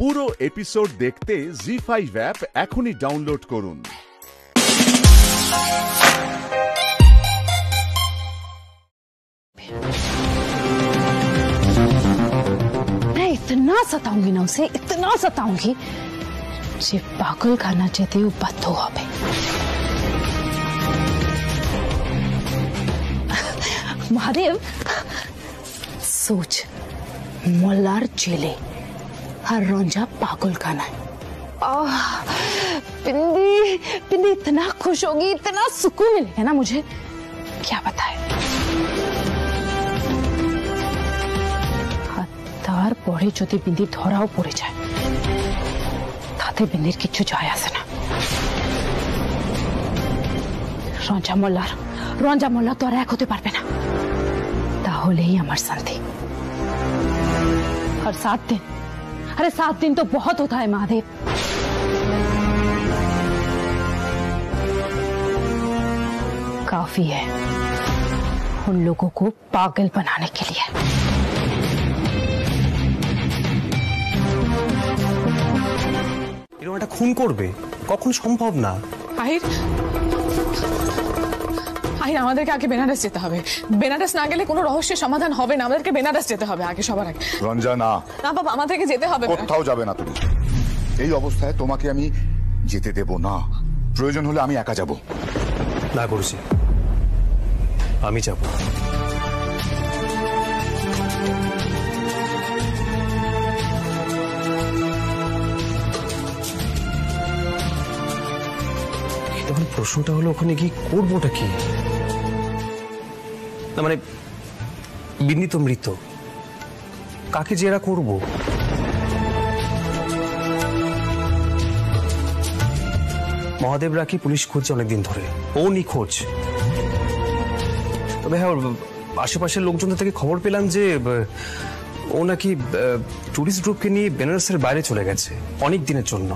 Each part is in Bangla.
পুরো এপিসোড দেখতে জি5 অ্যাপ এখনই ডাউনলোড করুন। मैं इतना सताऊंगी ना उसे, इतना सताऊंगी যে পাগল খানা যেতেও বাধ্য হবে। महादेव सोच, मोल्लार जेले और रंजा पागल खाना है। पिंदी पिंदी इतना खुश होगी, इतना सुकून मिलेगा ना मुझे, क्या बताए। तार पड़े যদি बिंदी धराओ पड़े जाए তাতে बिंदिर किच्छु যায় আসে না। रंजा मोल्लार तो আর এক হতে পারবে না, তাহলেই আমার শান্তি। और 7 दिन, अरे 7 दिन तो बहुत होता है महादेव। काफी है उन लोगों को पागल बनाने के लिए। এরকম একটা খুন করবে কখন সম্ভব না। আহির আমাদেরকে আগে বেনারস যেতে হবে। বেনারস না গেলে কোনো রহস্যের সমাধান হবে না। আমাদেরকে বেনারস যেতে হবে আগে, সবার আগে। রঞ্জা না না বাবা, আমাদেরকে যেতে হবে। কোথাও যাবে না তুমি। এই অবস্থায় তোমাকে আমি যেতে দেব না। প্রয়োজন হলে আমি একা যাব। না গুরুজি, আমি যাব। এখন প্রশ্নটা হলো ওখানে গিয়ে করবোটা কি? না মানে বিন্দি তো মৃত, কাকে জেরা করব? মহাদেব রাখি পুলিশ খুঁজছে অনেকদিন ধরে, ও নিখোঁজ। তবে হ্যাঁ, আশেপাশের লোকজন থেকে খবর পেলাম যে ও নাকি টুরিস্ট গ্রুপকে নিয়ে বেনারসের বাইরে চলে গেছে অনেক দিনের জন্য।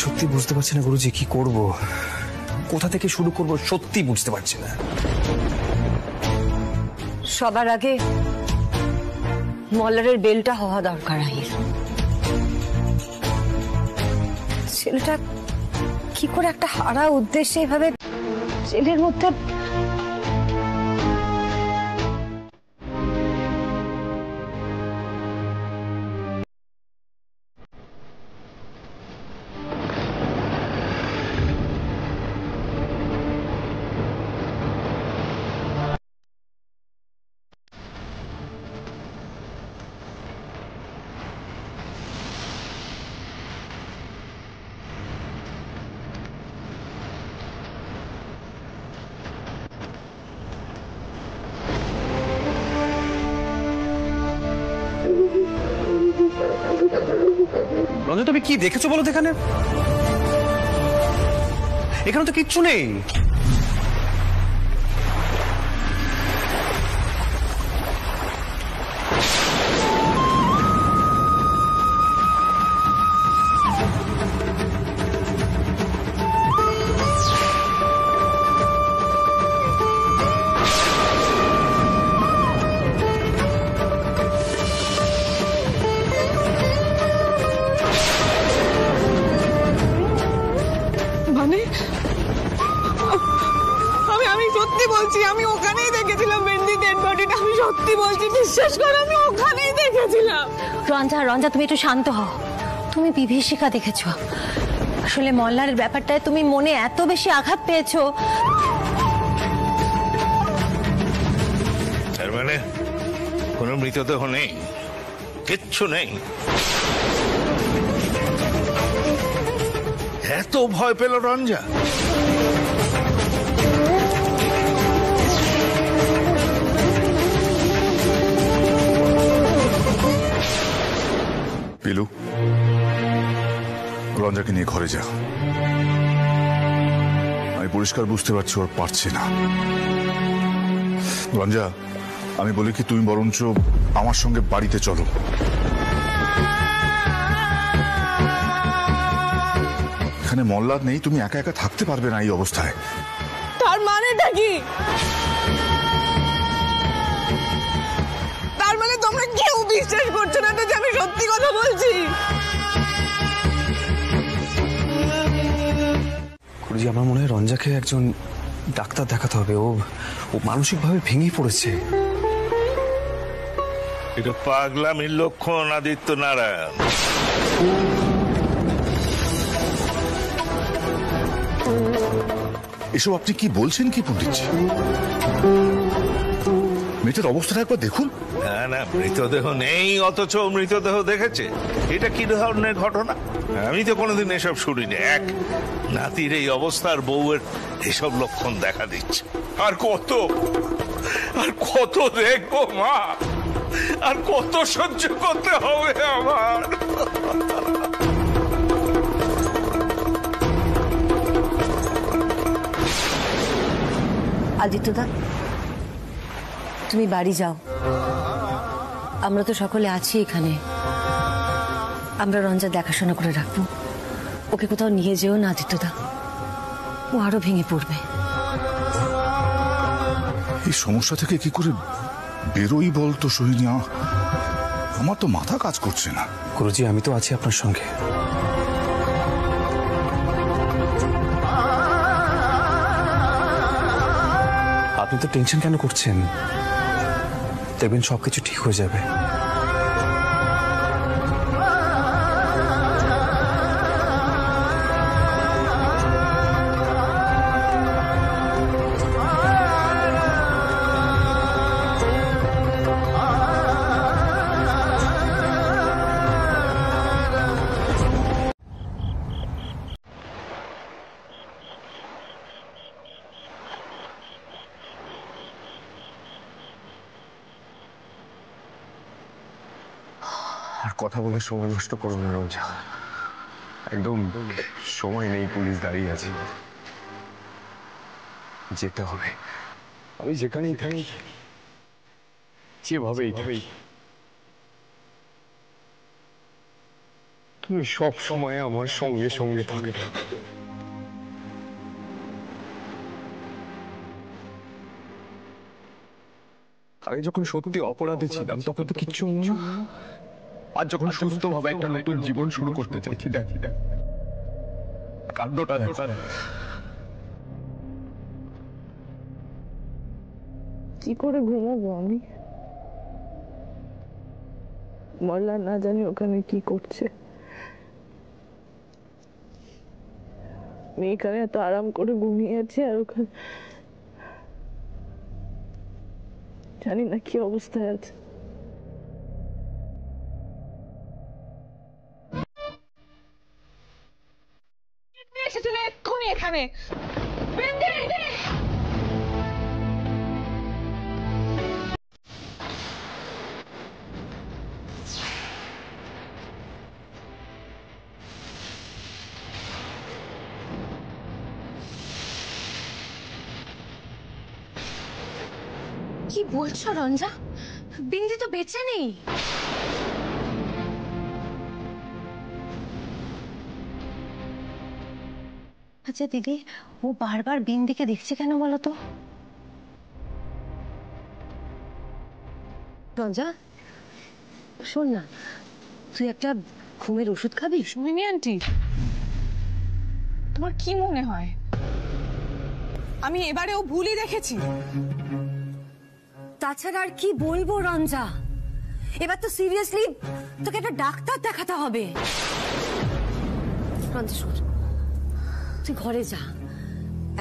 সত্যি বুঝতে পারছি না গুরুজি, কি করব, কোথা থেকে শুরু করব, সত্যি বুঝতে পারছি না। সবার আগে মল্লারের বেলটা হওয়া দরকার। আহির ছেলেটা কি করে একটা হারা উদ্দেশ্যে এভাবে জেলের মধ্যে। রঞ্জন, তুমি কি দেখেছো বলো তো? এখানে তো কিচ্ছু নেই। আমি সত্যি বলছি, আমি ওখানেই দেখেছিলাম বেন্দি ডেড বডিটা। আমি সত্যি বলছি, বিশ্বাস করো, আমি ওখানেই দেখেছিলাম। রঞ্জা তুমি একটু শান্ত হও। তুমি বিভীষিকা দেখেছো, আসলে মল্লারের ব্যাপারটায় তুমি মনে এত বেশি আঘাত পেয়েছো। তার মানে কোনো মৃতদেহ নেই, কিচ্ছু নেই। এত ভয় পেল রঞ্জা? পিলু, রঞ্জাকে নিয়ে ঘরে যা। আমি পরিষ্কার বুঝতে পারছি ওর পারছে না। রঞ্জা, আমি বলি কি, তুমি বরঞ্চ আমার সঙ্গে বাড়িতে চলো। এখানে মল্লার নেই, তুমি একা একা থাকতে পারবে না এই অবস্থায়। তার মানেটা কি? সত্যি কথা বলছি। গুরুজি, আমার মনে হয় রঞ্জাকে একজন ডাক্তার দেখাতে হবে। ও মানসিকভাবে ভেঙে পড়েছে। এটা পাগলামির লক্ষণ আদিত্য নারায়ণ। এসব আপনি কি বলছেন কি পণ্ডিতজি? মেয়েটার অবস্থাটা একবার দেখুন। না না, মৃতদেহ নেই অথচ মৃতদেহ দেখেছে, এটা কি ধরনের ঘটনা? আমি তো কোনোদিন এসব শুনিনি। এক নাতির এই অবস্থার বউয়ের এসব লক্ষণ দেখা দিচ্ছে। আর কত দেখবো মা, আর কত সহ্য করতে হবে আমার? আদিত্যদা, তুমি বাড়ি যাও, আমরা তো সকলে আছি এখানে। আমরা রঞ্জা দেখাশোনা করে রাখবো। ওকে কোথাও নিয়ে যেও না আদিত্যদা, ও আরো ভেঙে পড়বে। এই সমস্যা থেকে কি করে বেরোই বলতো সোহিনী? আমার তো মাথা কাজ করছে না। গুরুজি, আমি তো আছি আপনার সঙ্গে। আপনি তো টেনশন কেন করছেন? দেখবেন সবকিছু ঠিক হয়ে যাবে। আর কথা বলে সময় নষ্ট করো না রঞ্জা, একদম সময় নেই, পুলিশ দাঁড়িয়ে আছে, যেতে হবে। আমি যেখানেই থাকি, যেভাবেই তুমি সব সময় আমার সঙ্গে সঙ্গে থাকবে। আগে যখন সত্যি অপরাধে ছিলাম তখন তো কিচ্ছু না, আর যখন সুস্থভাবে একটা নতুন জীবন শুরু করতে চাইছি, দেখ কাণ্ডটা দেখ। কি করে ঘুমাবো আমি? মল্লা না জানি ওখানে কি করছে। মেয়ে এখানে এত আরাম করে ঘুমিয়ে আছে, আর ওখানে জানি না কি অবস্থায় আছে। এসেছিল এক্ষুনি এখানে। কি বলছো রঞ্জা? বিন্দি তো বেঁচে নেই। আচ্ছা দিদি, ও বারবার বিন্দিকে দেখছে কেন বলো তো? রঞ্জা শোন না, তুই একটা ঘুমের ওষুধ খাবি? মিমি আন্টি, তোমার কি মনে হয় আমি এবারে ও ভুলই দেখেছি? তাছাড়া আর কি বলবো রঞ্জা, এবার তো সিরিয়াসলি তোকে একটা ডাক্তার দেখাতে হবে। রঞ্জা শোন, তুই ঘরে যা,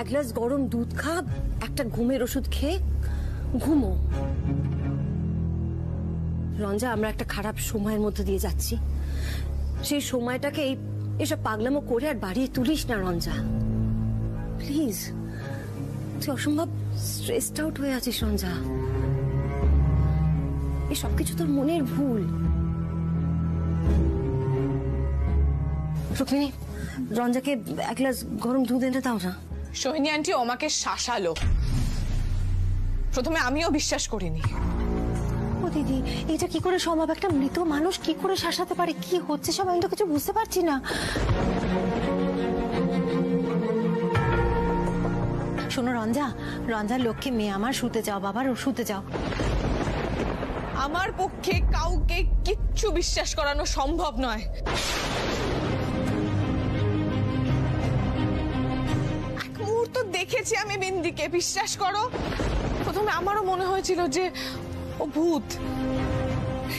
এক গ্লাস গরম দুধ খা, একটা ঘুমের ওষুধ খেয়ে ঘুমো। রঞ্জা, আমরা একটা খারাপ সময়ের মধ্যে দিয়ে যাচ্ছি, সেই সময়টাকে এসব পাগলামো করে আর বাড়িয়ে তুলিস না রঞ্জা, প্লিজ। তুই অসম্ভব স্ট্রেসড আউট হয়ে আছিস রঞ্জা, এই সবকিছু তোর মনের ভুল। রুক্মিণী, রঞ্জাকে এক গ্লাস গরম দুধ এনে দাও না। সোহিনী আন্টি আমাকে শাসালো, প্রথমে আমিও বিশ্বাস করিনি। ও দিদি, এটা কি করে সম্ভব? একটা মৃত মানুষ কি করে শাসাতে পারে? কি হচ্ছে সব আমি তো কিছু বুঝতে পারছি না। শোনো রঞ্জা, রঞ্জার লক্ষ্মী মেয়ে আমার, শুতে যাও বাবার, ও শুতে যাও। আমার পক্ষে কাউকে কিচ্ছু বিশ্বাস করানো সম্ভব নয়। এক মুহূর্ত দেখেছি আমি বিন্দিকে, বিশ্বাস করো। প্রথমে আমারও মনে হয়েছিল যে ও ভূত,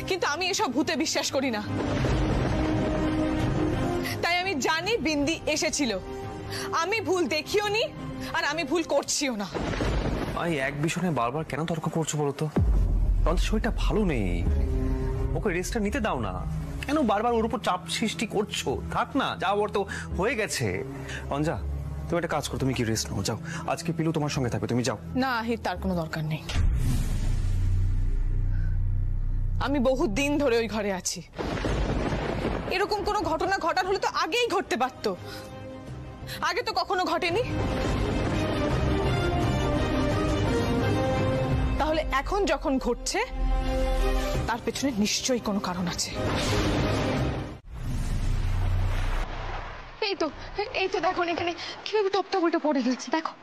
কিন্তু আমি এসব ভূতে বিশ্বাস করি না। তাই আমি জানি বিন্দি এসেছিল, আমি ভুল দেখিও নি আর আমি ভুল করছিও না। আমি এক বিষয়ে বারবার কেন তর্ক করছো বলো তো? রঞ্জা শরীরটা ভালো নেই, ওকে রেস্টটা নিতে দাও না। কেন বারবার ওর উপর চাপ সৃষ্টি করছো? থাক না, যা ওর তো হয়ে গেছে। রঞ্জা তুমি একটা কাজ করো, তুমি কি রেস্ট নাও, যাও। আজকে পিলু তোমার সঙ্গে থাকবে, তুমি যাও। না আহির, তার কোনো দরকার নেই। আমি বহুত দিন ধরে ওই ঘরে আছি। এরকম কোনো ঘটনা ঘটার হলে তো আগেই ঘটতে পারত, আগে তো কখনো ঘটেনি। তাহলে এখন যখন ঘটছে তার পেছনে নিশ্চয়ই কোনো কারণ আছে। এই তো দেখো এখানে কিভাবে টপটা উল্টো পড়ে গেছে, দেখো।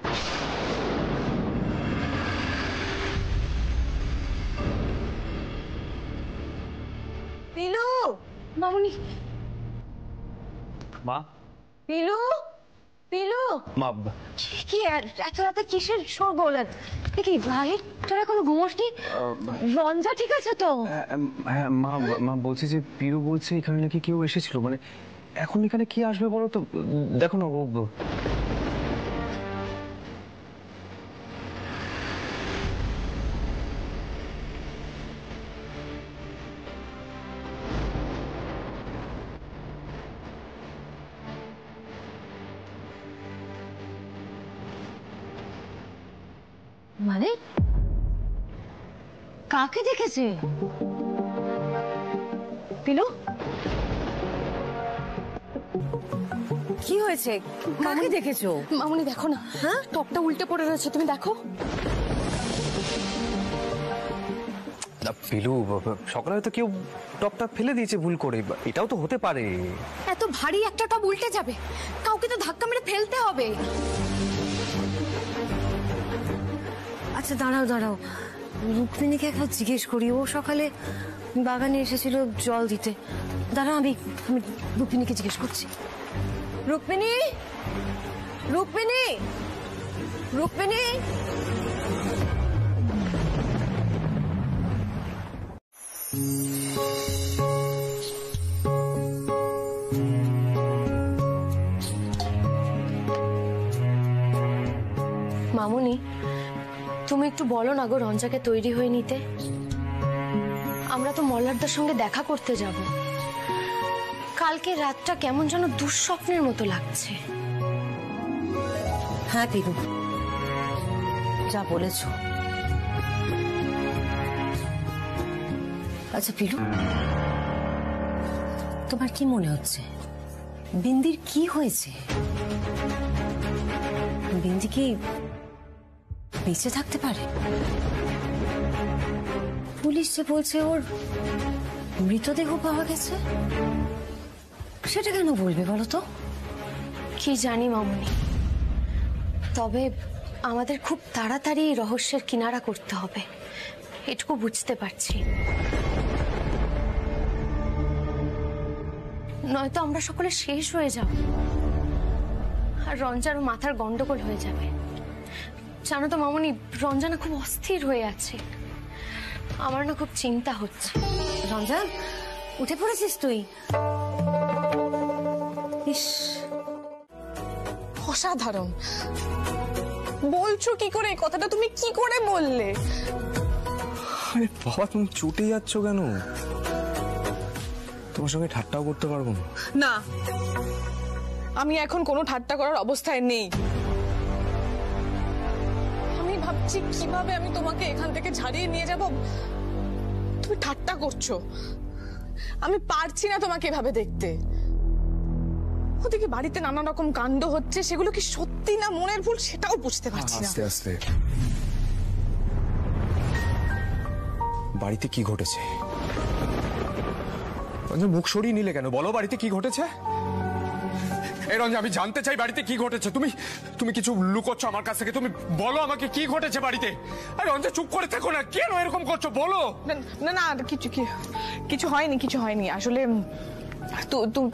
পিলু, মামুনি, মা, পিলু, পিলু, মা, কি এত রাতে কিসের শোর বলেন? কি ভাই, তোরা এখনো ঘুমোসনি? রঞ্জা ঠিক আছে তো? হ্যাঁ মা, মা বলছি যে পিরু বলছে এখানে নাকি কেউ এসেছিল। মানে এখন এখানে কি আসবে বলো তো? দেখো না ও মানে কাকে দেখেছে পিলু? কি হয়েছে, কাকে দেখেছো? মামুনি দেখো না, হ্যাঁ টপটা উল্টে পড়ে রয়েছে, তুমি দেখো। পিলু, সকালে হয়তো কেউ টপটা ফেলে দিয়েছে ভুল করে, এটাও তো হতে পারে। এত ভারী একটা টপ উল্টে যাবে, কাউকে তো ধাক্কা মেরে ফেলতে হবে। আচ্ছা দাঁড়াও দাঁড়াও, রুক্মিণীকে একবার জিজ্ঞেস করি। ও সকালে বাগানে এসেছিল জল দিতে। দাঁড়াও, আমি রুক্মিণীকে জিজ্ঞেস করছি। রুক্মিণী, রুক্মিণী, রুক্মিণী। মামুনি, তুমি একটু বলো না গো রঞ্জাকে তৈরি হয়ে নিতে। আমরা তো মল্লারদার সঙ্গে দেখা করতে যাব। কালকে রাতটা কেমন যেন দুঃস্বপ্নের মতো লাগছে। হ্যাঁ পিলু, যা বলেছ। আচ্ছা পিলু, তোমার কি মনে হচ্ছে বিন্দির কি হয়েছে? বিন্দি কি বেঁচে থাকতে পারে? পুলিশ যে বলছে ওর মৃতদেহ পাওয়া গেছে, সেটা কেন বলবে বলো তো? কি জানি মামুনি, তবে আমাদের খুব তাড়াতাড়ি এই রহস্যের কিনারা করতে হবে, এটুকু বুঝতে পারছি। নয়তো আমরা সকলে শেষ হয়ে যাব আর রঞ্জার মাথার গন্ডগোল হয়ে যাবে। জানো তো মামুনি, রঞ্জা না খুব অস্থির হয়ে আছে, আমার না খুব চিন্তা হচ্ছে। রঞ্জা, উঠে পড়েছিস তুই? ইস, অসাধারণ। বলছো কি করে কথাটা? তুমি কি করে বললে? আরে বাবা, তুমি চটে যাচ্ছ কেন? তোমার সঙ্গে ঠাট্টাও করতে পারবো না। না, আমি এখন কোনো ঠাট্টা করার অবস্থায় নেই। আমি ভাবছি কিভাবে আমি তোমাকে এখান থেকে ঝাড়িয়ে নিয়ে যাব। তুমি ঠাট্টা করছো, আমি পারছি না তোমাকে এভাবে দেখতে। ওদিকে বাড়িতে নানা রকম কাণ্ড হচ্ছে, সেগুলো কি সত্যি না মনের ভুল সেটাও বুঝতে পারছি না। আস্তে আস্তে, বাড়িতে কি ঘটেছে? মুখ সরিয়ে নিলে কেন? বলো, বাড়িতে কি ঘটেছে? এই রঞ্জা, আমি জানতে চাই বাড়িতে কি ঘটেছে। তুমি তুমি কিছু লুকোচ্ছ আমার কাছ থেকে। তুমি বলো আমাকে কি ঘটেছে বাড়িতে। আরে রঞ্জা, চুপ করে থাকো না, কেন এরকম করছো বলো। না না, কিছু হয়নি আসলে।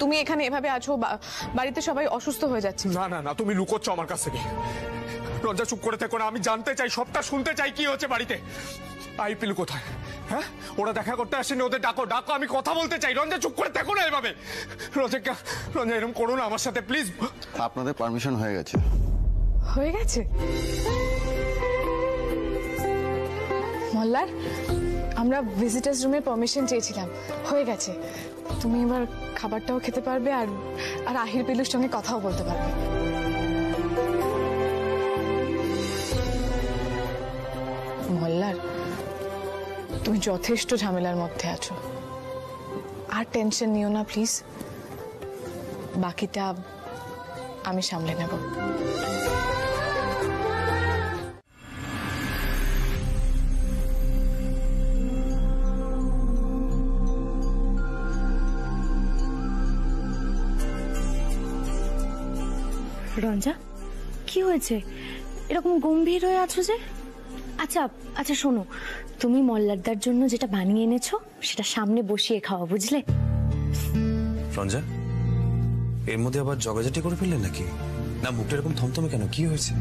তুমি এখানে এভাবে আছো, বাড়িতে সবাই অসুস্থ হয়ে যাচ্ছে। না না না, তুমি লুকোচ্ছ আমার কাছ থেকে। রঞ্জা, চুপ করে থাকো না, আমি জানতে চাই, সবটা শুনতে চাই কি হচ্ছে বাড়িতে। আই পিলু কোথায়? হ্যাঁ, ওরা দেখা করতে আসেনি, ওদের ডাকো, আমি কথা বলতে চাই। রঞ্জা, চুপ করে থাকো না এভাবে। রঞ্জা, এরকম করো না আমার সাথে প্লিজ। আপনাদের পারমিশন হয়ে গেছে। হয়ে গেছে? মল্লার, আমরা ভিজিটার্স রুমের পারমিশন চেয়েছিলাম, হয়ে গেছে। তুমি এবার খাবারটাও খেতে পারবে আর আহির পিলুর সঙ্গে কথাও বলতে পারবে। মল্লার, তুমি যথেষ্ট ঝামেলার মধ্যে আছো, আর টেনশন নিও না প্লিজ। বাকিটা আমি সামলে নেব। রঞ্জা, কি হয়েছে? এরকম গম্ভীর হয়ে আছো যে? আচ্ছা আচ্ছা, শোনো, তুমি মল্লারদার জন্য যেটা বানিয়ে এনেছো সেটা সামনে বসিয়ে খাওয়া, বুঝলে? রঞ্জা, এর মধ্যে আবার জগাজাটি করে ফেললেন নাকি? না, মুখটা এরকম থমথমে কেন? কি হয়েছে?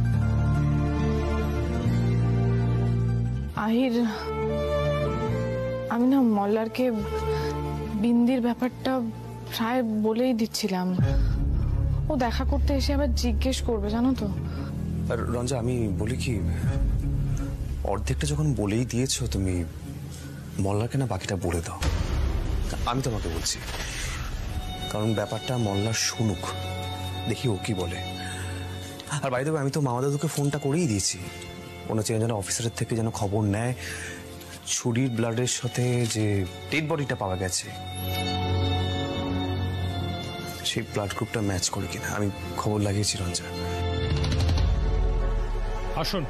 আহির, আমি না মল্লারকে বিন্দির ব্যাপারটা প্রায় বলেই দিচ্ছিলাম। ও দেখা করতে এসে আবার জিজ্ঞেস করবে, জানো তো। আর রঞ্জা, আমি বলি কি, অর্ধেকটা যখন বলেই দিয়েছো তুমি, মল্লারকে না বাকিটা বলে দাও। আমি তোমাকে বলছি, কারণ ব্যাপারটা মল্লার শুনুক, দেখি ও কি বলে। আর বাইরে আমি তো মামা দাদুকে ফোনটা করেই দিয়েছি, মনে হচ্ছে যেন অফিসারের থেকে যেন খবর নেয় ছুরির ব্লাডের সাথে যে ডেড বডিটা পাওয়া গেছে সেই ব্লাড গ্রুপটা ম্যাচ করে কিনা। আমি খবর লাগিয়েছি রঞ্জা। আসুন।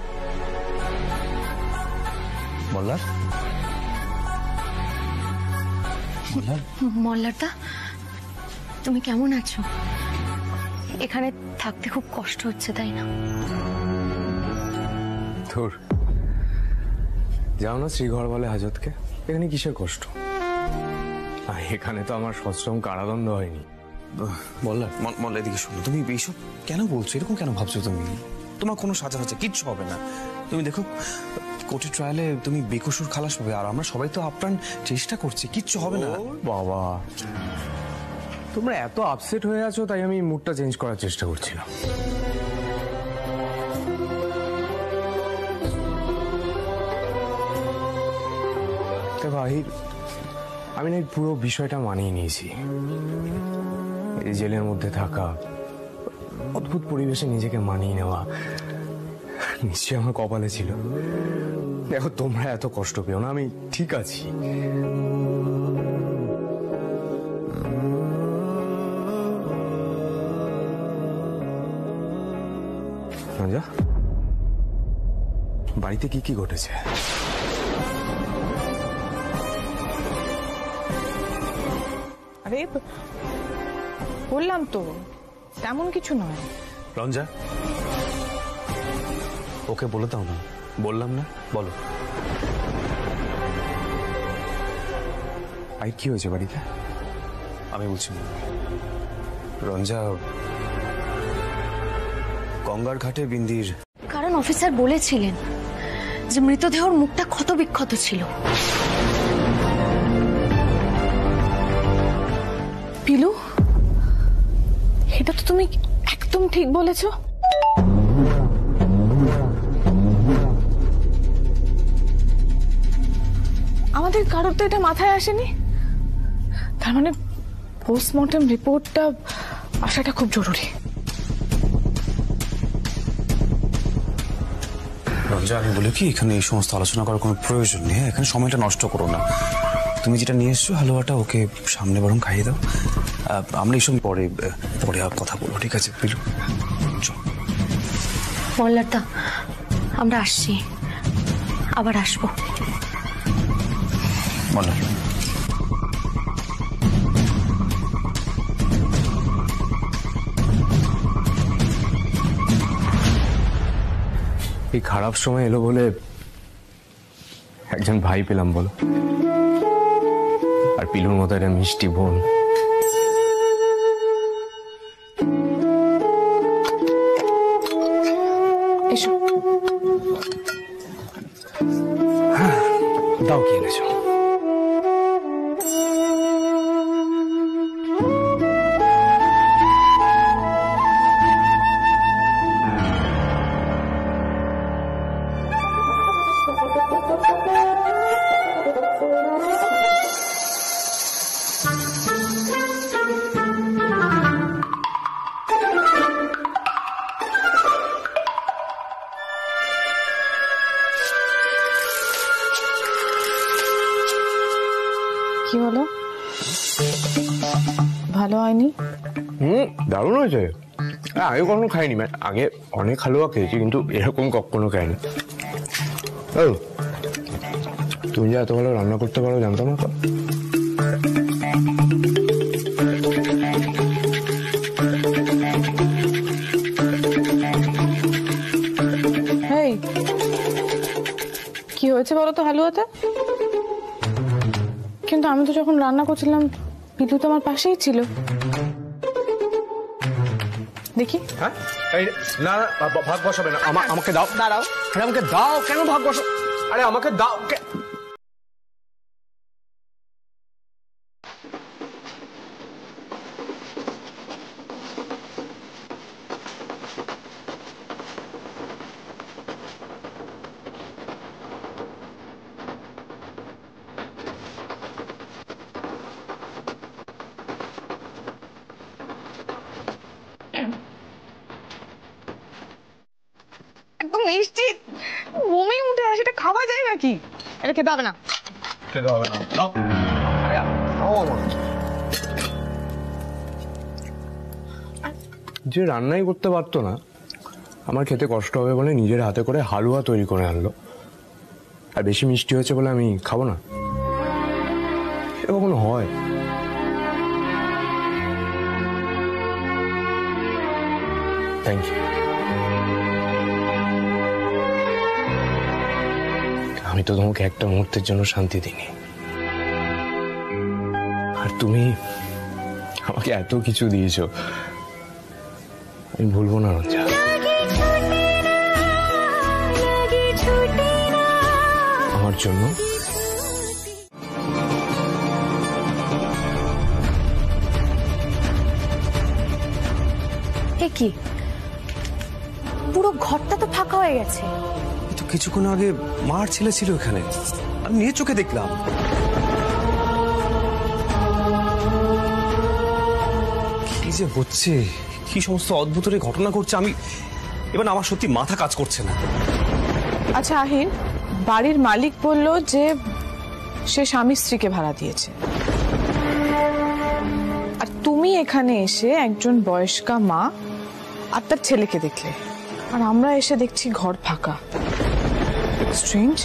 মল্লার, মল্লারদা, তুমি কেমন আছো? এখানে থাকতে খুব কষ্ট হচ্ছে, তাই না? ধুর, যাও না শ্রীঘর বলে হাজতকে। এখানে কিসের কষ্ট? এখানে তো আমার সশ্রম কারাদণ্ড হয়নি। মল্লার, মল্লা এদিকে শোনো, তুমি এইসব কেন বলছো? এরকম কেন ভাবছো তুমি? তোমার কোনো সাজা হচ্ছে কিচ্ছু হবে না। তুমি দেখো, কোর্টের ট্রায়ালে তুমি বেকসুর খালাস পাবে, আর আমরা সবাই তো আপ্রাণ চেষ্টা করছি, কিচ্ছু হবে না। বাবা, তোমরা এত আপসেট হয়ে আছো তাই আমি মুডটা চেঞ্জ করার চেষ্টা করছিলাম। দেখো আহির, আমি না পুরো বিষয়টা মানিয়ে নিয়েছি। এই জেলের মধ্যে থাকা, অদ্ভুত পরিবেশে নিজেকে মানিয়ে নেওয়া নিশ্চয়ই আমার কপালে ছিল। দেখো, তোমরা এত কষ্ট পেও না, আমি ঠিক আছি। বাড়িতে কি কি ঘটেছে? আরে বললাম তো, তেমন কিছু নয়। রঞ্জা, ওকে বলে দাও না। বললাম না, বলো। আর কি হয়েছে বাড়িতে? আমি বলছি, রঞ্জা গঙ্গার ঘাটে বিন্দির। কারণ অফিসার বলেছিলেন যে মৃতদেহর মুখটা ক্ষত বিক্ষত ছিল। পিলু, এটা তো তুমি একদম ঠিক বলেছো। আমাদের কারোর তো এটা মাথায় আসেনি। তার মানে পোস্টমর্টম রিপোর্টটা আসাটা খুব জরুরি। রঞ্জা, আমি বলি কি, এখানে এই সমস্ত আলোচনা করার কোনো প্রয়োজন নেই। এখানে সময়টা নষ্ট করো না। তুমি যেটা নিয়ে এসছো হালুয়াটা ওকে সামনে বরং খাইয়ে দাও। আমরা এইসব পরে পরে কথা বলবো, ঠিক আছে পিলু? মল্লারদা, আমরা আসছি, আবার আসবো। মল্লার, এই খারাপ সময় এলো বলে একজন ভাই পেলাম বলো, আর পিলুর মতো একটা মিষ্টি বোন। এসো। দাও কি এনেছো? কি হলো, ভালো হয়নি? দারুণ হয়েছে। আগে কখনো খাইনি, মানে আগে অনেক হালুয়া খেয়েছি কিন্তু এরকম কখনো খাইনি। ও তুমি যে এত ভালো রান্না করতে পারো জানতাম না তো। এই কি হয়েছে বলো তো হালুয়াতে? কিন্তু আমি তো যখন রান্না করছিলাম পিলু তো আমার পাশেই ছিল। দেখি। হ্যাঁ না না, ভাগ বসাবে না, আমাকে দাও। দাঁড়াও। আরে আমাকে দাও, কেন ভাগ বসো? আরে আমাকে দাও। একদম নিশ্চিত বমি উঠে আসে, এটা খাওয়া যায় নাকি? এটা খেতে হবে না। খেতে হবে না, দাও। যে রান্নাই করতে পারতো না, আমার খেতে কষ্ট হবে বলে নিজের হাতে করে হালুয়া তৈরি করে আনলো, আর বেশি মিষ্টি হয়েছে বলে আমি খাবো না? সে কখনো হয়? Thank you. আমি তো তোমাকে একটা মুহূর্তের জন্য শান্তি দিইনি, আর তুমি আমাকে এত কিছু দিয়েছো, আমি ভুলবো না রঞ্জা। আমার জন্য কি পুরো ঘরটা তো ফাঁকা হয়ে গেছে। তো কিছুক্ষণ আগে মার ছেলে ছিল এখানে, আমি নিয়ে চোখে দেখলাম। কি যে হচ্ছে, কি সমস্ত অদ্ভুত ঘটনা ঘটছে, আমি এবার আমার সত্যি মাথা কাজ করছে না। আচ্ছা আহিন, বাড়ির মালিক বলল যে সে স্বামী স্ত্রীকে ভাড়া দিয়েছে, আর তুমি এখানে এসে একজন বয়স্কা মা আর তার ছেলেকে দেখলে, আর আমরা এসে দেখছি ঘর ফাঁকা। স্ট্রেঞ্জ।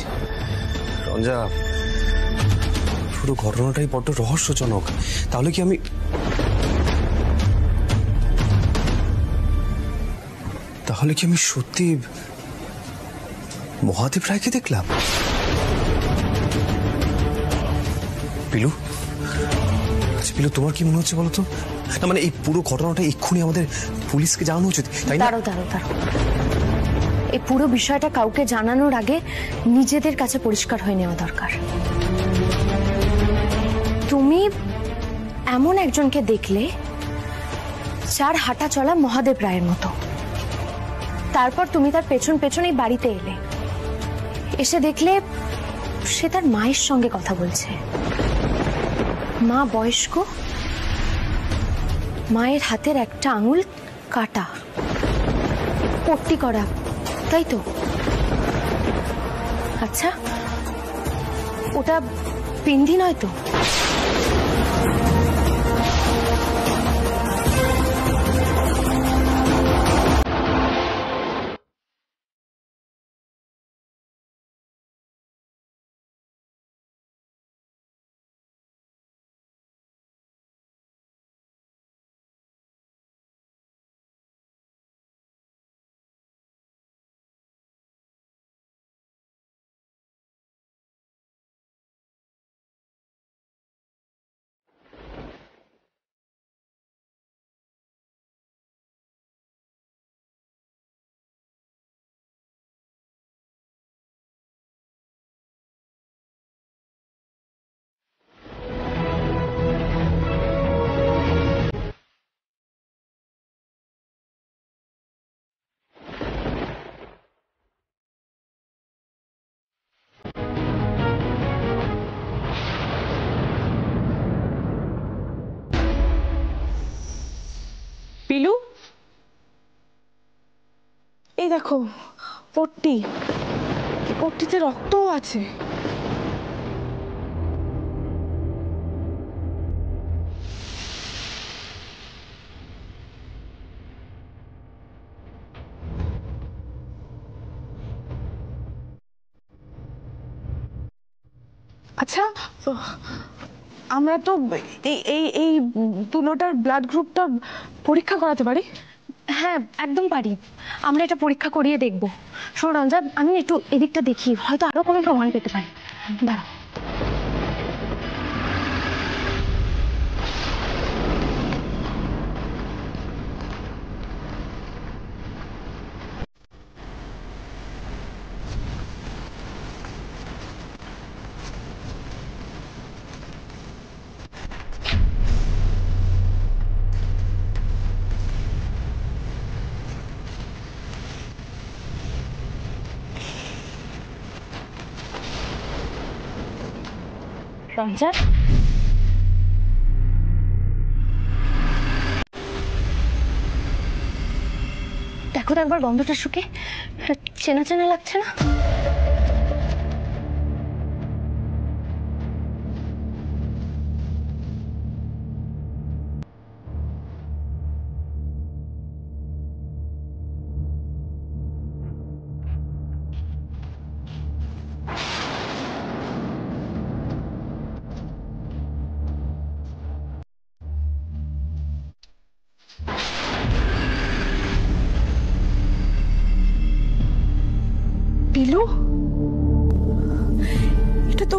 রঞ্জা, পুরো ঘটনাটাই বড্ড রহস্যজনক। তাহলে কি আমি সত্যি মহাদেব রায়কে দেখলাম? পিলু, আচ্ছা পিলু, তোমার কি মনে হচ্ছে বলো তো? না মানে এই পুরো ঘটনাটা এক্ষুনি আমাদের পুলিশকে জানানো উচিত, তাই না? দাঁড়াও দাঁড়াও দাঁড়াও, এই পুরো বিষয়টা কাউকে জানানোর আগে নিজেদের কাছে পরিষ্কার হয়ে নেওয়া দরকার। তুমি এমন একজনকে দেখলে যার হাঁটা চলা মহাদেব রায়ের মতো, তারপর তুমি তার পেছন পেছন এই বাড়িতে এলে, এসে দেখলে সে তার মায়ের সঙ্গে কথা বলছে। মা বয়স্ক, মায়ের হাতের একটা আঙুল কাটা, পট্টি করা, তাই তো? আচ্ছা, ওটা পিন্ডি নয় তো? এই দেখো পট্টি, পট্টিতে রক্তও আছে। আচ্ছা, আমরা তো এই তুলোটার ব্লাড গ্রুপটা পরীক্ষা করাতে পারি? হ্যাঁ একদম পারি, আমরা এটা পরীক্ষা করিয়ে দেখব। শোনো রঞ্জা, আমি একটু এদিকটা দেখি, হয়তো আরো কোনো প্রমাণ পেতে পারি। দাঁড়াও। রঞ্জা, দেখো তো একবার গন্ধটা শুকে, চেনা চেনা লাগছে না? পিলু, এটা তো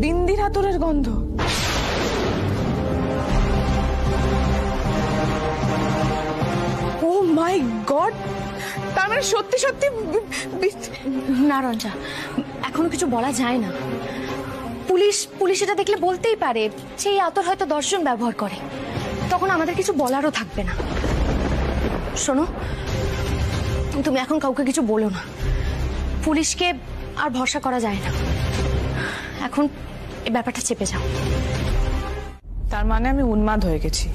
বিন্দির আতরের গন্ধ। ও মাই গড, তার মানে সত্যি সত্যি না রঞ্জা, এখনো কিছু বলা যায় না। পুলিশ এটা দেখলে বলতেই পারে যে এই আতর হয়তো 10 জন ব্যবহার করে, তখন আমাদের কিছু বলারও থাকবে না। শোনো, তুমি এখন কাউকে কিছু বলো না, পুলিশকে আর ভরসা করা যায় না। এখন এই ব্যাপারটা চেপে যাও। তার মানে আমি উন্মাদ হয়ে গেছি?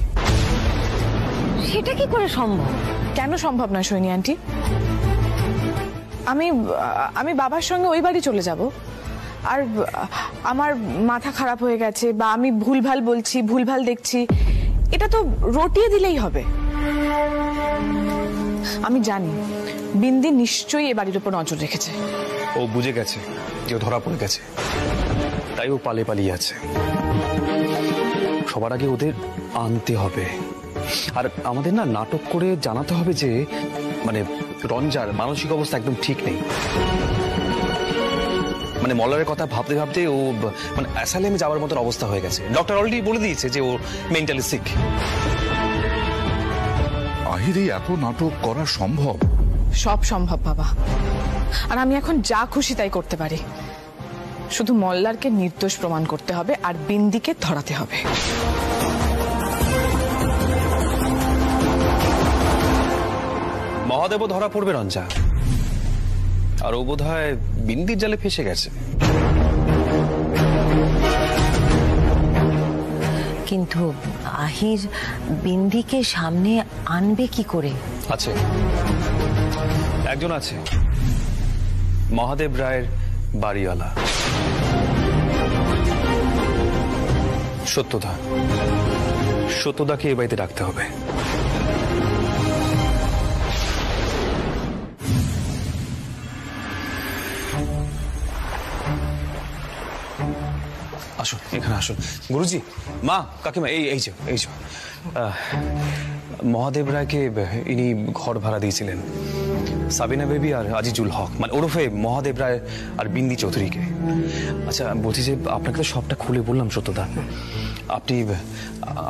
সেটা কি করে সম্ভব? কেন সম্ভব নয় সৈনী আন্টি? আমি বাবার সঙ্গে ওই বাড়ি চলে যাব, আর আমার মাথা খারাপ হয়ে গেছে বা আমি ভুলভাল বলছি, ভুলভাল দেখছি, এটা তো রটিয়ে দিলেই হবে। আমি জানি বিন্দি নিশ্চয়ই এ বাড়ির উপর নজর রেখেছে। ও বুঝে গেছে যে ও ধরা পড়ে গেছে, তাই ও পালিয়ে আছে। সবার আগে ওদের আনতে হবে, আর আমাদের না নাটক করে জানাতে হবে যে মানে রঞ্জার মানসিক অবস্থা একদম ঠিক নেই। মানে মল্লারের কথা ভাবতে ভাবতে ও মানে অ্যাসাইলামে যাওয়ার মতন অবস্থা হয়ে গেছে। ডক্টর অলরেডি বলে দিয়েছে যে ও মেন্টালি সিক। আহির এই এত নাটক করা সম্ভব? সব সম্ভব বাবা, আর আমি এখন যা খুশি তাই করতে পারি। শুধু মল্লারকে নির্দোষ প্রমাণ করতে হবে আর বিন্দিকে ধরাতে হবে। মহাদেবও ধরা পড়বে রঞ্জা, আর ও বোধহয় বিন্দির জালে ফেসে গেছে। কিন্তু আহির বিন্দিকে সামনে আনবে কি করে? আছে, একজন আছে, মহাদেব রায়ের বাড়িওয়ালা সত্যদাকে এ বাড়িতে রাখতে হবে। আসুন, এখানে আসুন। গুরুজি, মা, কাকিমা, এই যে মহাদেব রায়কে ইনি ঘর ভাড়া দিয়েছিলেন সাবিনা বেবি আর আজিজুল হক, মানে ওরফে মহাদেব রায় আর বিন্দি চৌধুরীকে। আচ্ছা বলছি যে আপনাকে তো সবটা খুলে বললাম সত্যদা,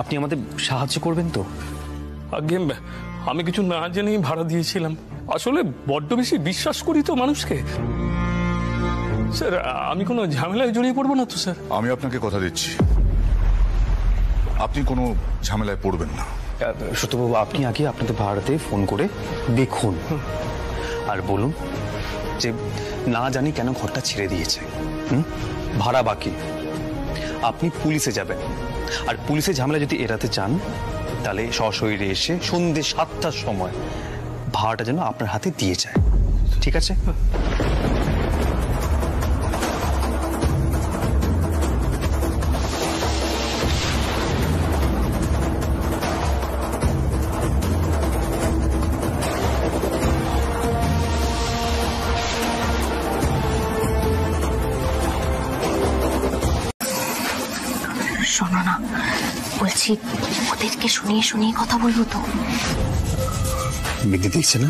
আপনি আমাদের সাহায্য করবেন তো? আগে আমি কিছু না জেনেই ভাড়া দিয়েছিলাম, আসলে বড্ড বেশি বিশ্বাস করি তো মানুষকে। স্যার আমি কোনো ঝামেলায় জড়িয়ে পড়বো না তো স্যার? আমি আপনাকে কথা দিচ্ছি, আপনি কোনো ঝামেলায় পড়বেন না। সত্যবাবু, আপনি আগে আপনাদের ভাড়াতে ফোন করে দেখুন আর বলুন যে না জানি কেন ঘরটা ছেড়ে দিয়েছে, ভাড়া বাকি। আপনি পুলিশে যাবেন, আর পুলিশের ঝামেলা যদি এড়াতে চান তাহলে সশরীরে এসে সন্ধ্যে 7টার সময় ভাড়াটা যেন আপনার হাতে দিয়ে যায়, ঠিক আছে? শোনো না, বলছি ওদেরকে শুনিয়ে শুনিয়ে কথা বলবো তো। বিদ্যুৎ দেখছে না?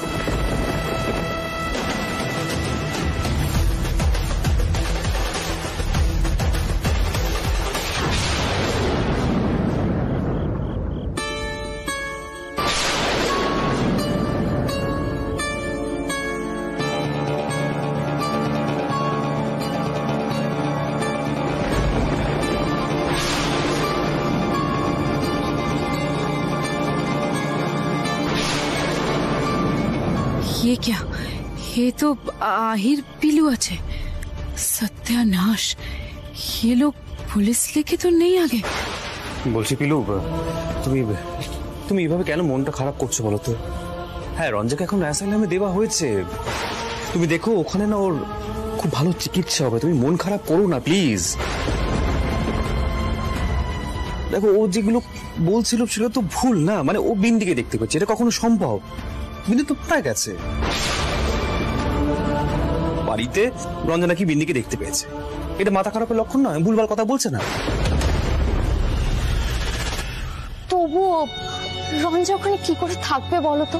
ये क्या? ये तो आहिर पिलू আছে। सत्यानाश, ये लोग पुलिस लेके तो नहीं आ गए। বলছি পিলু, তুমি এইভাবে কেন মনটা খারাপ করছো বলো তো? হ্যাঁ, রঞ্জাকে এখন অ্যাসাইলামে দেওয়া হয়েছে, তুমি দেখো ওখানে না ওর খুব ভালো চিকিৎসা হবে, তুমি মন খারাপ করো না প্লিজ। দেখো ও যেগুলো বলছিল সেটা তো ভুল না, মানে ও বিন্দিকে দেখতে পাচ্ছে, এটা কখনো সম্ভব? বিন্দু তো প্রায় গেছে বাড়িতে, রঞ্জা নাকি বিন্দিকে দেখতে পেয়েছে, এটা মাথা খারাপের লক্ষণ নয়, ভুলভাল কথা বলছে না। তবুও রঞ্জা ওখানে কি করে থাকবে বলো তো?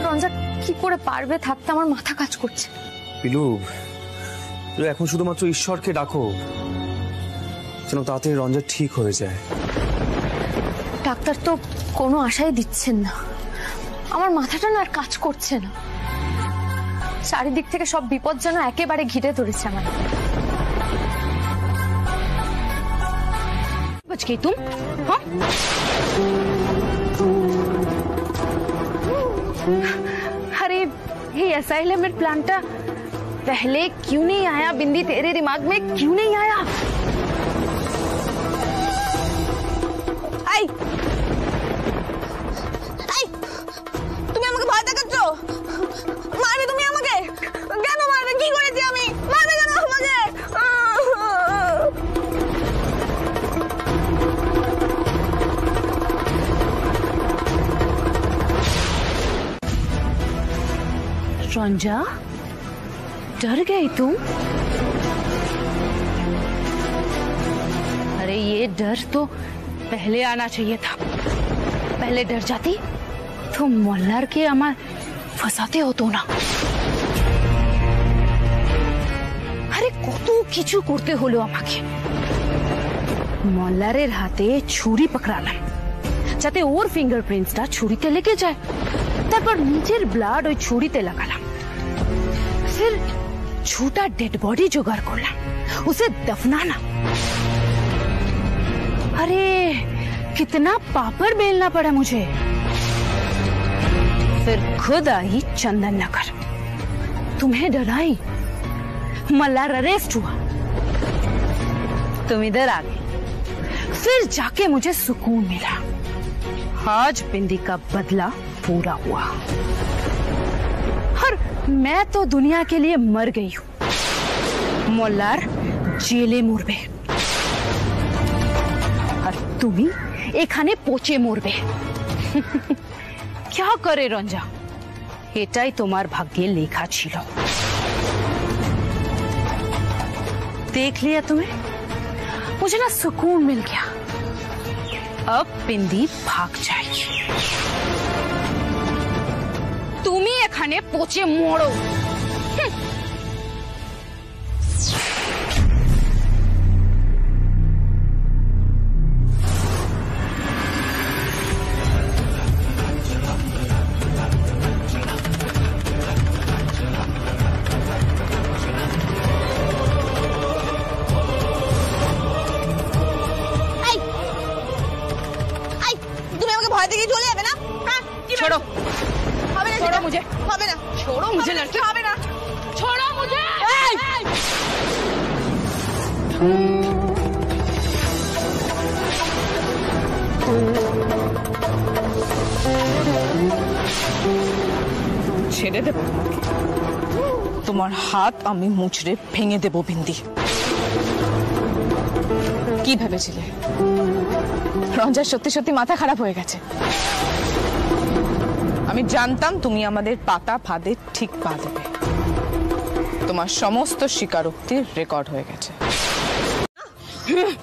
রঞ্জা কি করে পারবে থাকতে? আমার মাথা কাজ করছে। পিলু, এখন শুধুমাত্র ঈশ্বরকে ডাকো যেন তাড়াতাড়ি রঞ্জা ঠিক হয়ে যায়। ডাক্তার তো কোনো আশাই দিচ্ছেন না, আমার মাথাটা না আর কাজ করছে না, চারিদিক থেকে সব বিপদ যেন একেবারে ঘিরে ধরেছে আমার। बच गई तुम? हाँ? अरे ये असाइलम प्लांटा पहले क्यों नहीं आया? बिंदी तेरे दिमाग में क्यों नहीं आया? आई आई তুমি আমাকে ভয় দেখাচ্ছো? মারবে তুমি আমাকে? কেন মারবে? কি করেছি আমি? মারবে কেন আমাকে? रंजा, डर गई तुम? अरे ये डर तो पहले आना चाहिए था। पहले डर जाती तो मोल्लार के अमर फंसाते हो तो ना। अरे কত কিছু করতে হলো আমাকে। মোল্লারের হাতে ছুরি পকড়ালাম যাতে ওর ফিঙ্গারপ্রিন্টসটা ছুরিতে লেগে যায়, তারপর নিজের ব্লাড ওই ছুরিতে লাগালাম, फिर छोटा डेड बॉडी जुगाड़ करना, उसे दफनाना। अरे कितना पापड़ बेलना पड़ा मुझे। फिर खुद आई चंदन नगर, तुम्हें डराई, मल्लार अरेस्ट हुआ, तुम इधर आ गए, फिर जाके मुझे सुकून मिला। आज बिंदी का बदला पूरा हुआ और मैं तो दुनिया के लिए मर गई हूँ। मोल्लार जेले मरबे और तुम्ही एखाने पोचे मरबे। क्या करे रंजा, एटाई तुम्हार भाग्ये लेखा छिलो। देख लिया तुम्हें, मुझे ना सुकून मिल गया। अब बिंदी भाग जाएगी, তুমি এখানে পচে মরো। তুমি আমাকে ভয় দেখিয়ে চলে যাবে না? छोड़ो, छोड़ो मुझे, হবে না, छोड़ो मुझे लड़की, হবে না, छोड़ो मुझे। ছেড়ে দেব তোমাকে, তোমার হাত আমি মুচড়ে ভেঙে দেব বিন্দি। কি ভেবেছিলে রঞ্জার সত্যি সত্যি মাথা খারাপ হয়ে গেছে? আমি জানতাম তুমি আমাদের পাতা ফাঁদে ঠিক পা দেবে। তোমার সমস্ত স্বীকারোক্তির রেকর্ড হয়ে গেছে।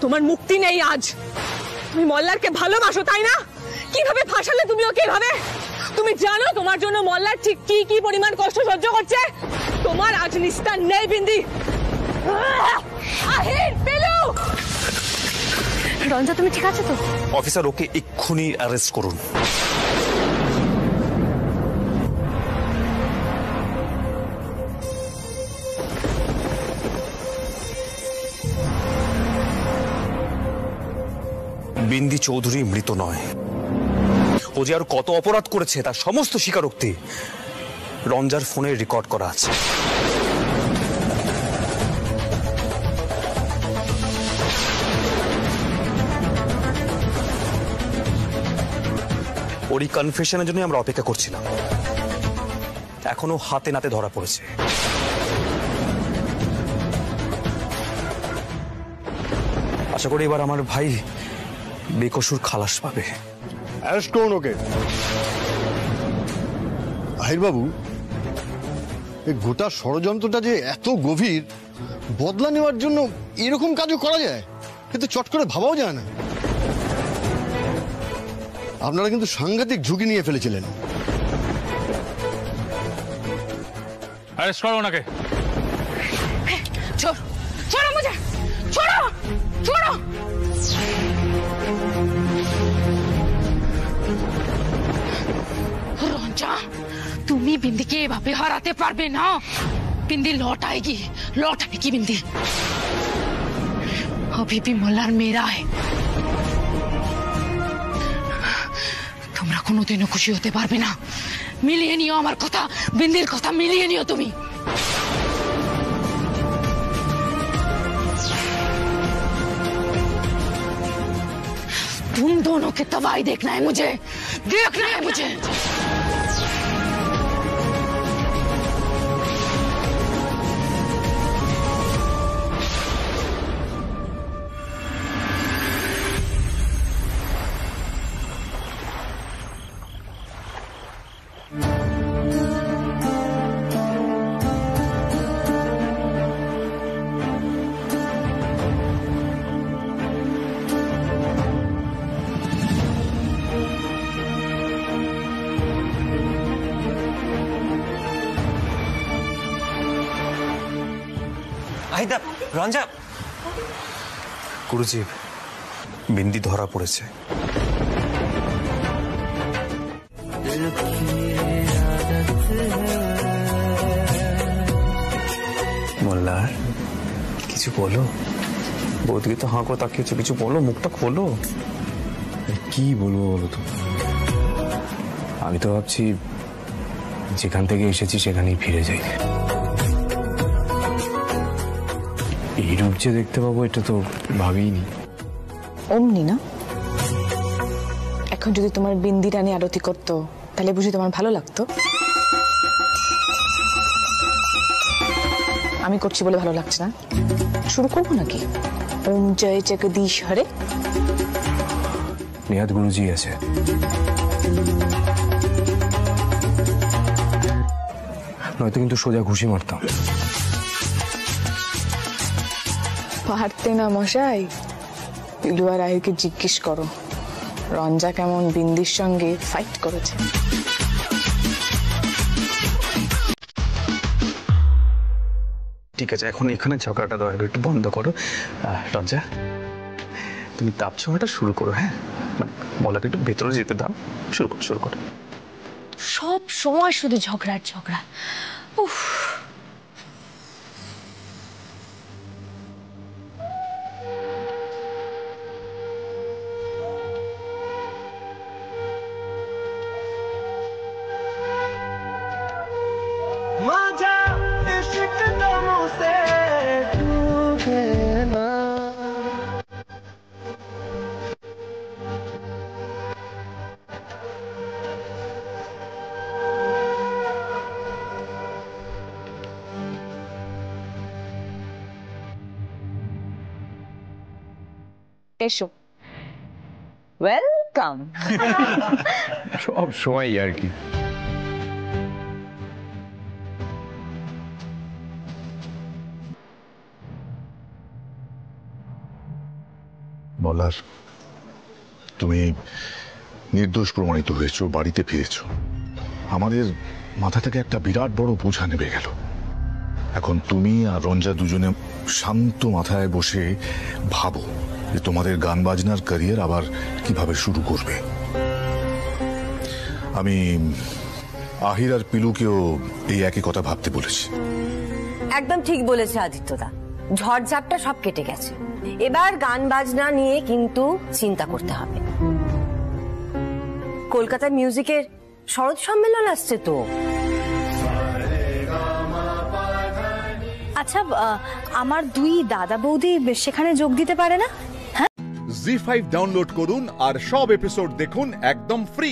তোমার মুক্তি নেই আজ। তুমি মল্লারকে ভালোবাসো তাই না? কিভাবে ফাঁসালে তুমি ওকে এভাবে? তুমি জানো তোমার জন্য মল্লার ঠিক কি কি পরিমাণ কষ্ট সহ্য করছে? তোমার আজ নিস্তার নেই বিন্দি। আহির, পেলু! রঞ্জা তুমি ঠিক আছে তো? অফিসার, ওকে এক্ষুনি অ্যারেস্ট করুন। বিন্দি চৌধুরী মৃত নয়। ও যে আর কত অপরাধ করেছে তার সমস্ত স্বীকারোক্তি রঞ্জার ফোনে রেকর্ড করা আছে। ওরই কনফেশনের জন্য আমরা অপেক্ষা করছিলাম। এখনো হাতে নাতে ধরা পড়েছে। আশা করি এবার আমার ভাই বেকসুর খালাস পাবে। অ্যারেস্ট করুন ওকে। আহির বাবু, এই গোটা ষড়যন্ত্রটা যে এত গভীর, বদলা নেওয়ার জন্য এরকম কাজও করা যায়, কিন্তু চট করে ভাবাও যায় না। আপনারা কিন্তু সাংঘাতিক ঝুঁকি নিয়ে ফেলেছিলেন। অ্যারেস্ট করো ওনাকে। छोड़ो, छोड़ो मुझे, छोड़ो, छोड़ो। রঞ্জা, তুমি বিন্দিকে এভাবে হারাতে পারবে না। বিন্দি लौट आएगी बिंदी। अभी भी मल्लार मेरा है। তোমরা কোনোদিনও খুশি হতে পারবে না। মিলিয়ে নিও আমার কথা, বিন্দির কথা মিলিয়ে নিও তুমি। तुम दोनों की तबाही देखना है मुझे, देखना है मुझे। আহিদা, রঞ্জা। গুরুজি, বিন্দি ধরা পড়েছে। মোল্লার, কিছু বলো। বৌদিকে তো হাঁ করে তাকিয়েছো, কিছু বলো, মুখটা খোলো। কি বলবো বলো তো? আমি তো ভাবছি যেখান থেকে এসেছি সেখানেই ফিরে যাই। এই রূপ যে দেখতে পাবো এটা তো ভাবিনি। অমনি না? এখন যদি তোমার বিন্দি রানী আরতি করতো তাহলে বুঝি তোমার ভালো লাগতো? আমি করছি বলে ভালো লাগছে না? শুরু করবো নাকি? ওম জয় জগদীশ হরে। নেহাত গুরুজি আছে। নয়তো কিন্তু সোজা ঘুষি মারতাম। পারতে না মশাই। পিলু আর আহিরকে জিজ্ঞেস করো রঞ্জা কেমন বিন্দির সঙ্গে ফাইট করেছে। ঠিক আছে, এখন এখানে ঝগড়াটা দয়া করে একটু বন্ধ করো। রঞ্জা, তুমি তাপ ছোঁয়াটা শুরু করো। হ্যাঁ, মানে বলাকে একটু ভেতরে যেতে দাও। শুরু করো। সব সময় শুধু ঝগড়ার ঝগড়া। উফ। এসো, ওয়েলকাম। সব সময় আর কি। বলার, তুমি নির্দোষ প্রমাণিত হয়েছো, বাড়িতে ফিরেছো। আমাদের মাথা থেকে একটা বিরাট বড় বোঝা নেমে গেল। এখন তুমি আর রঞ্জা দুজনে শান্ত মাথায় বসে ভাবো যে তোমাদের গান বাজনার ক্যারিয়ার আবার কিভাবে শুরু করবে। আমি আহির আর পিলুকেও এই একই কথা ভাবতে বলেছি। একদম ঠিক বলেছে আদিত্যদা, ঝড়ঝাপটা সব কেটে গেছে। এবার গান বাজনা নিয়ে কিন্তু চিন্তা করতে হবে। কলকাতার মিউজিকের শরৎ সম্মেলন আসছে তো। আচ্ছা, আমার দুই দাদা বৌদি সেখানে যোগ দিতে পারে না? জি5 ডাউনলোড করুন আর সব এপিসোড দেখুন একদম ফ্রি।